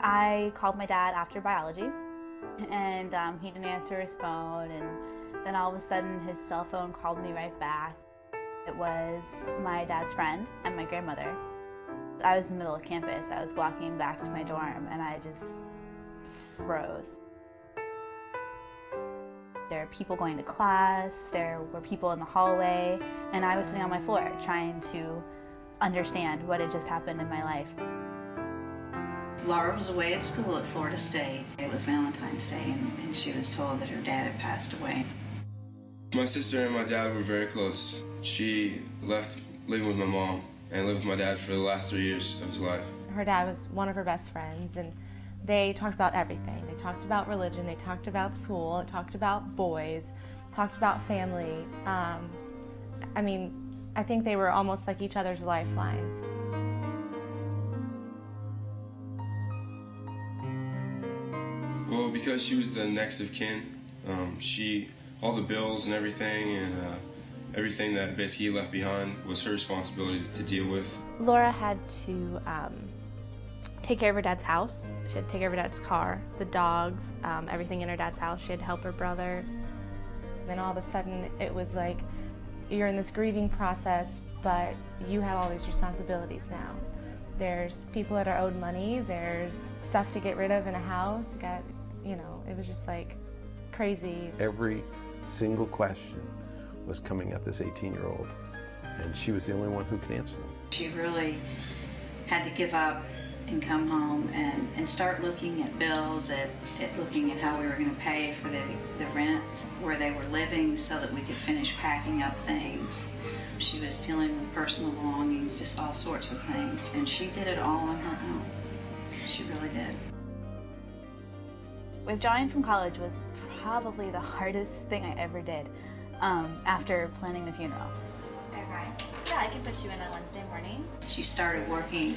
I called my dad after biology, and he didn't answer his phone, and then all of a sudden his cell phone called me right back. It was my dad's friend and my grandmother. I was in the middle of campus. I was walking back to my dorm, and I just froze. There were people going to class, there were people in the hallway, and I was sitting on my floor trying to understand what had just happened in my life. Laura was away at school at Florida State. It was Valentine's Day, and she was told that her dad had passed away. My sister and my dad were very close. She left living with my mom and lived with my dad for the last 3 years of his life. Her dad was one of her best friends, and they talked about everything. They talked about religion, they talked about school, they talked about boys, talked about family. I think they were almost like each other's lifeline. Well, because she was the next of kin, all the bills and everything everything that basically he left behind was her responsibility to deal with. Laura had to take care of her dad's house. She had to take care of her dad's car, the dogs, everything in her dad's house. She had to help her brother. Then all of a sudden it was like you're in this grieving process, but you have all these responsibilities now. There's people that are owed money, there's stuff to get rid of in a house. It was just like crazy. Every single question was coming at this 18-year-old, and she was the only one who could answer them. She really had to give up and come home and start looking at bills, at looking at how we were going to pay for the rent where they were living so that we could finish packing up things. She was dealing with personal belongings, just all sorts of things, and she did it all on her own. She really did. Withdrawing from college was probably the hardest thing I ever did after planning the funeral. Okay. Yeah, I can put you in on Wednesday morning. She started working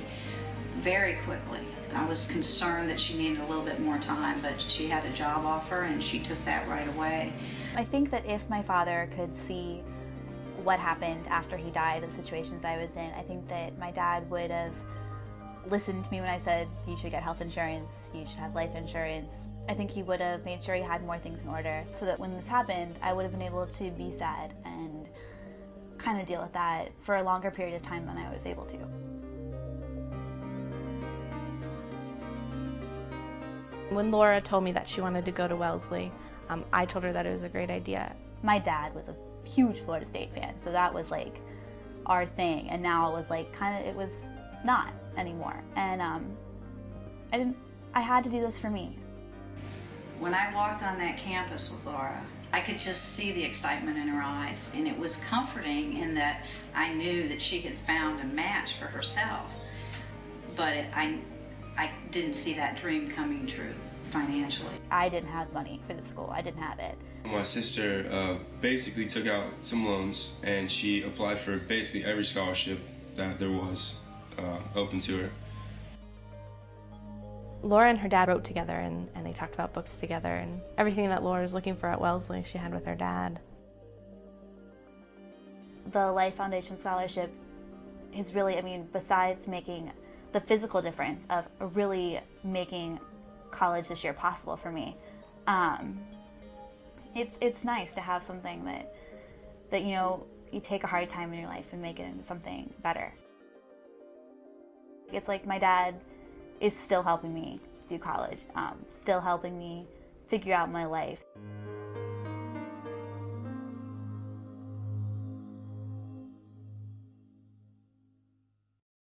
very quickly. I was concerned that she needed a little bit more time, but she had a job offer and she took that right away. I think that if my father could see what happened after he died, the situations I was in, I think that my dad would have listened to me when I said you should get health insurance, you should have life insurance. I think he would have made sure he had more things in order so that when this happened, I would have been able to be sad and kind of deal with that for a longer period of time than I was able to. When Laura told me that she wanted to go to Wellesley, I told her that it was a great idea. My dad was a huge Florida State fan, so that was like our thing, and now it was like it was not anymore. And I had to do this for me. When I walked on that campus with Laura, I could just see the excitement in her eyes, and it was comforting in that I knew that she had found a match for herself, but I didn't see that dream coming true financially. I didn't have money for the school. I didn't have it. My sister basically took out some loans, and she applied for basically every scholarship that there was open to her. Laura and her dad wrote together, and they talked about books together, and everything that Laura was looking for at Wellesley she had with her dad. The Life Foundation Scholarship is really, besides making the physical difference of really making college this year possible for me, it's nice to have something that you take a hard time in your life and make it into something better. It's like my dad is still helping me do college, still helping me figure out my life.